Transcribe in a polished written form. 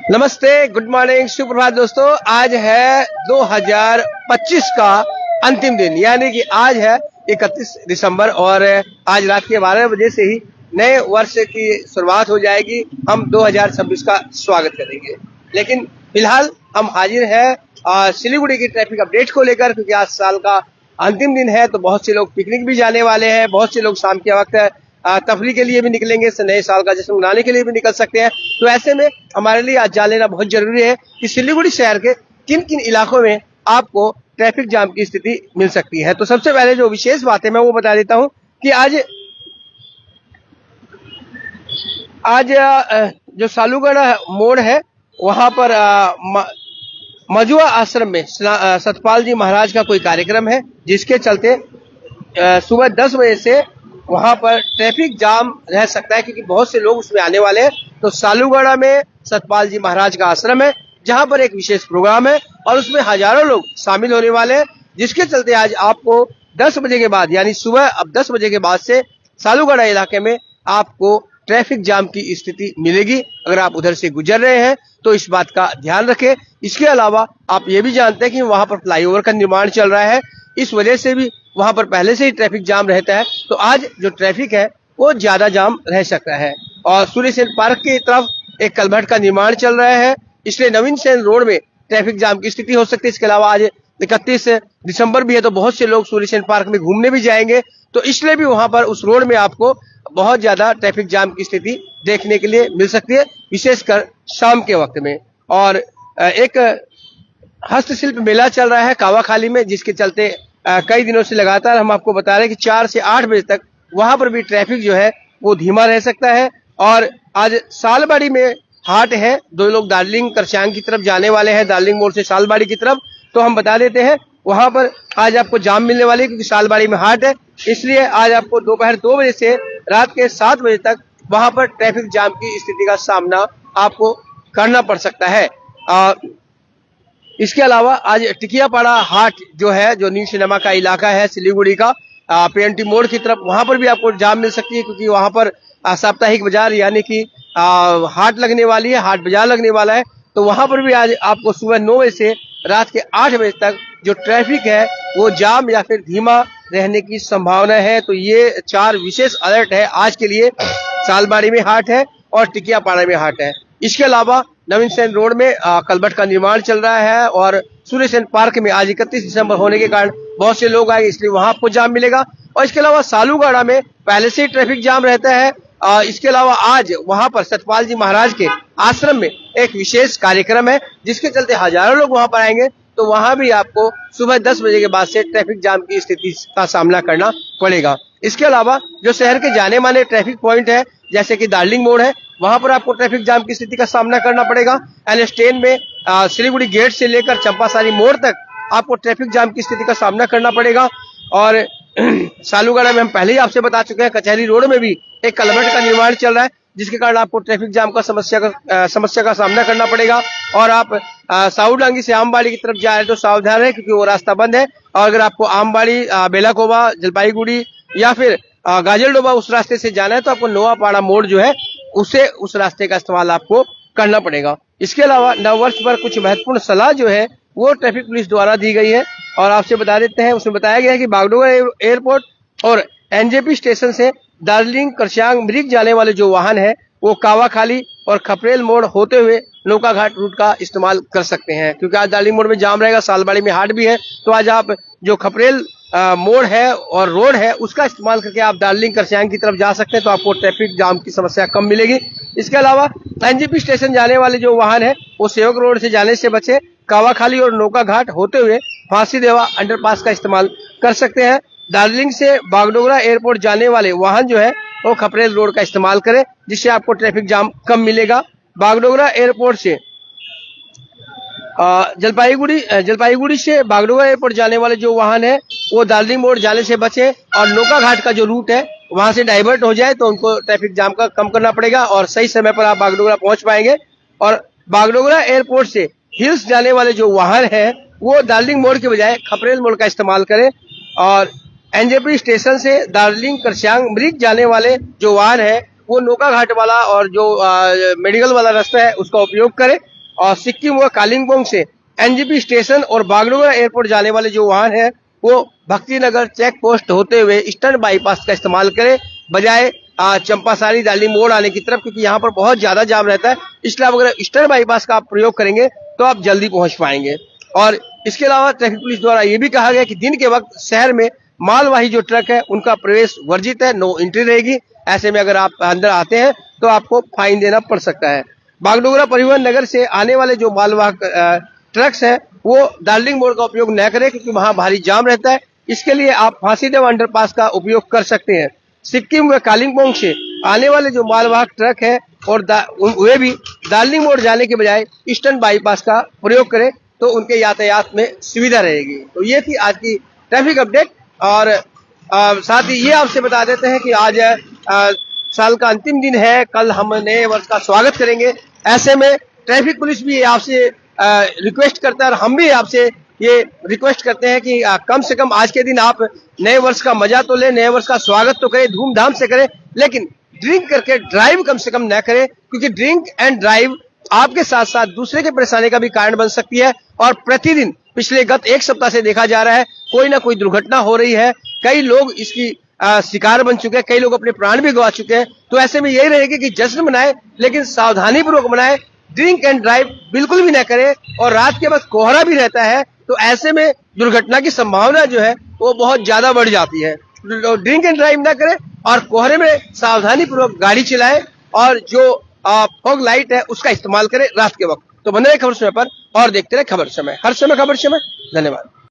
नमस्ते, good morning, सुप्रभात दोस्तों। आज है 2025 का अंतिम दिन, यानी कि आज है 31 दिसंबर और आज रात के 12 बजे से ही नए वर्ष की शुरुआत हो जाएगी। हम 2026 का स्वागत करेंगे, लेकिन फिलहाल हम हाजिर हैं सिलीगुड़ी की ट्रैफिक अपडेट को लेकर, क्योंकि आज साल का अंतिम दिन है। तो बहुत से लोग पिकनिक भी जाने वाले हैं, बहुत से लोग शाम के वक्त तफरी के लिए भी निकलेंगे, नए साल का जश्न मनाने के लिए भी निकल सकते हैं। तो ऐसे में हमारे लिए आज जान लेना बहुत जरूरी है कि सिलीगुड़ी शहर के किन किन इलाकों में आपको ट्रैफिक जाम की स्थिति मिल सकती है। तो सबसे पहले जो विशेष बात है मैं वो बता देता हूं कि आज जो सालूगढ़ मोड़ है वहां पर मजुआ आश्रम में सतपाल जी महाराज का कोई कार्यक्रम है, जिसके चलते सुबह 10 बजे से वहां पर ट्रैफिक जाम रह सकता है, क्योंकि बहुत से लोग उसमें आने वाले हैं। तो सालूगढ़ में सतपाल जी महाराज का आश्रम है, जहां पर एक विशेष प्रोग्राम है और उसमें हजारों लोग शामिल होने वाले हैं, जिसके चलते आज आपको 10 बजे के बाद, यानी सुबह अब 10 बजे के बाद से सालूगढ़ इलाके में आपको ट्रैफिक जाम की स्थिति मिलेगी। अगर आप उधर से गुजर रहे हैं तो इस बात का ध्यान रखें। इसके अलावा आप ये भी जानते हैं कि वहां पर फ्लाईओवर का निर्माण चल रहा है, इस वजह से भी वहां पर पहले से ही ट्रैफिक जाम रहता है। तो आज जो ट्रैफिक है वो ज्यादा जाम रह सकता है। और सूर्य सेन पार्क की तरफ एक कलभट का निर्माण चल रहा है, इसलिए नवीन सेन रोड में ट्रैफिक जाम की स्थिति हो सकती है। इसके अलावा आज 31 दिसंबर भी है, तो बहुत से लोग सूर्य सेन पार्क में घूमने भी जाएंगे, तो इसलिए भी वहां पर उस रोड में आपको बहुत ज्यादा ट्रैफिक जाम की स्थिति देखने के लिए मिल सकती है, विशेषकर शाम के वक्त में। और एक हस्तशिल्प मेला चल रहा है कावाखाली में, जिसके चलते कई दिनों से लगातार हम आपको बता रहे हैं कि 4 से 8 बजे तक वहां पर भी ट्रैफिक जो है वो धीमा रह सकता है। और आज सालबाड़ी में हाट है, दो लोग दार्जिलिंग करचांग की तरफ जाने वाले हैं, दार्जिलिंग मोड़ से सालबाड़ी की तरफ। तो हम बता देते हैं वहां पर आज आपको जाम मिलने वाली है, क्योंकि सालबाड़ी में हाट है, इसलिए आज आपको दोपहर 2 बजे से रात के 7 बजे तक वहां पर ट्रैफिक जाम की स्थिति का सामना आपको करना पड़ सकता है। इसके अलावा आज टिकियापाड़ा हाट जो है, जो न्यू सिनेमा का इलाका है सिलीगुड़ी का, पीएनटी मोड़ की तरफ, वहां पर भी आपको जाम मिल सकती है, क्योंकि वहां पर साप्ताहिक बाजार यानी कि हाट लगने वाली है, हाट बाजार लगने वाला है। तो वहां पर भी आज आपको सुबह 9 बजे से रात के 8 बजे तक जो ट्रैफिक है वो जाम या फिर धीमा रहने की संभावना है। तो ये 4 विशेष अलर्ट है आज के लिए। सालबाड़ी में हाट है और टिकियापाड़ा में हाट है। इसके अलावा नवीन सेन रोड में कलबट का निर्माण चल रहा है और सूर्य सेन पार्क में आज 31 दिसंबर होने के कारण बहुत से लोग आएंगे, इसलिए वहां आपको जाम मिलेगा। और इसके अलावा सालूगढ़ में पहले से ही ट्रैफिक जाम रहता है। इसके अलावा आज वहां पर सतपाल जी महाराज के आश्रम में एक विशेष कार्यक्रम है, जिसके चलते हजारों लोग वहां पर आएंगे। तो वहां भी आपको सुबह 10 बजे के बाद से ट्रैफिक जाम की स्थिति का सामना करना पड़ेगा। इसके अलावा जो शहर के जाने माने ट्रैफिक पॉइंट है, जैसे कि दार्जिलिंग मोड़ है, वहां पर आपको ट्रैफिक जाम की स्थिति का सामना करना पड़ेगा। NH10 में सिलीगुड़ी गेट से लेकर चंपासारी मोड़ तक आपको ट्रैफिक जाम की स्थिति का सामना करना पड़ेगा। और सालूगढ़ में हम पहले ही आपसे बता चुके हैं, कचहरी रोड में भी एक कलवर्ट का निर्माण चल रहा है, जिसके कारण आपको ट्रैफिक जाम का समस्या का सामना करना पड़ेगा। और आप साउडांगी से आमबाड़ी की तरफ जा रहे हैं तो सावधान है, क्योंकि वो रास्ता बंद है। और अगर आपको आमबाड़ी, बेलाकोबा, जलपाईगुड़ी या फिर गाजलडोबा उस रास्ते से जाना है तो आपको नोआपाड़ा मोड़ जो है उस रास्ते का इस्तेमाल आपको करना पड़ेगा। इसके अलावा नववर्ष पर कुछ महत्वपूर्ण सलाह जो है वो ट्रैफिक पुलिस द्वारा दी गई है और आपसे बता देते हैं। उसमें बताया गया है कि बागडोगरा एयरपोर्ट और NJP स्टेशन से दार्जिलिंग करचांग ब्रिज जाने वाले जो वाहन है वो कावाखाली और खपरेल मोड़ होते हुए नौका घाट रूट का इस्तेमाल कर सकते हैं, क्योंकि आज दार्जिलिंग मोड़ में जाम रहेगा, सालबाड़ी में हाट भी है। तो आज आप जो खपरेल मोड़ है और रोड है उसका इस्तेमाल करके आप दार्जिलिंग करचांग की तरफ जा सकते हैं, तो आपको ट्रैफिक जाम की समस्या कम मिलेगी। इसके अलावा NJP स्टेशन जाने वाले जो वाहन है वो सेवक रोड से जाने से बचे, कावाखाली और नौका घाट होते हुए फांसी देवा अंडरपास का इस्तेमाल कर सकते हैं। दार्जिलिंग से बागडोगरा एयरपोर्ट जाने वाले वाहन जो है वो खपरेल रोड का इस्तेमाल करें, जिससे आपको ट्रैफिक जाम कम मिलेगा। बागडोगरा एयरपोर्ट से जलपाईगुड़ी से बागडोगरा एयरपोर्ट जाने वाले जो वाहन है वो दार्जिलिंग मोड़ जाने से बचे और नौका घाट का जो रूट है वहां से डाइवर्ट हो जाए, तो उनको ट्रैफिक जाम का कम करना पड़ेगा और सही समय पर आप बागडोगरा पहुंच पाएंगे। और बागडोगरा एयरपोर्ट से हिल्स जाने वाले जो वाहन है वो दार्जिलिंग मोड़ के बजाय खपरेल मोड़ का इस्तेमाल करें। और NJP स्टेशन से दार्जिलिंग करचांग ब्रिज जाने वाले जो वाहन है वो नौका घाट वाला और जो मेडिकल वाला रास्ता है उसका उपयोग करें। और सिक्किम व कालिम्पोंग से एनजेपी स्टेशन और बागडोगरा एयरपोर्ट जाने वाले जो वाहन है वो भक्तिनगर चेक पोस्ट होते हुए ईस्टर्न बाईपास का इस्तेमाल करें, बजाय चंपासारी दार्जिलिंग मोड़ आने की तरफ, क्योंकि यहाँ पर बहुत ज्यादा जाम रहता है। इसलिए आप अगर ईस्टर्न बाईपास का आप प्रयोग करेंगे तो आप जल्दी पहुंच पाएंगे। और इसके अलावा ट्रैफिक पुलिस द्वारा ये भी कहा गया कि दिन के वक्त शहर में मालवाही जो ट्रक है उनका प्रवेश वर्जित है, नो एंट्री रहेगी। ऐसे में अगर आप अंदर आते हैं तो आपको फाइन देना पड़ सकता है। बागडोगरा परिवहन नगर से आने वाले जो मालवाहक ट्रक्स हैं वो दार्जिलिंग मोड़ का उपयोग न करें, क्योंकि वहां भारी जाम रहता है। इसके लिए आप फांसीदेव अंडरपास का उपयोग कर सकते हैं। सिक्किम व कालिम्पोंग से आने वाले जो मालवाहक ट्रक है और वे भी दार्जिलिंग मोड़ जाने के बजाय ईस्टर्न बाईपास का प्रयोग करें तो उनके यातायात में सुविधा रहेगी। तो ये थी आज की ट्रैफिक अपडेट। और साथ ही ये आपसे बता देते हैं कि आज साल का अंतिम दिन है, कल हम नए वर्ष का स्वागत करेंगे। ऐसे में ट्रैफिक पुलिस भी आपसे रिक्वेस्ट करता है और हम भी आपसे ये रिक्वेस्ट करते हैं कि कम से कम आज के दिन आप नए वर्ष का मजा तो लें, नए वर्ष का स्वागत तो करें, धूमधाम से करें, लेकिन ड्रिंक करके ड्राइव कम से कम न करें, क्योंकि ड्रिंक एंड ड्राइव आपके साथ साथ दूसरे की परेशानी का भी कारण बन सकती है। और प्रतिदिन पिछले गत एक सप्ताह से देखा जा रहा है कोई ना कोई दुर्घटना हो रही है, कई लोग इसकी शिकार बन चुके हैं, कई लोग अपने प्राण भी गंवा चुके हैं। तो ऐसे में यही रहेगी कि जश्न मनाएं, लेकिन सावधानी पूर्वक मनाएं, ड्रिंक एंड ड्राइव बिल्कुल भी न करें। और रात के वक्त कोहरा भी रहता है, तो ऐसे में दुर्घटना की संभावना जो है वो बहुत ज्यादा बढ़ जाती है। ड्रिंक एंड ड्राइव ना करें और कोहरे में सावधानी पूर्वक गाड़ी चलाएं, और जो फॉग लाइट है उसका इस्तेमाल करें रात के वक्त। तो बने रहे खबर समय पर और देखते रहे खबर समय, हर समय खबर समय। धन्यवाद।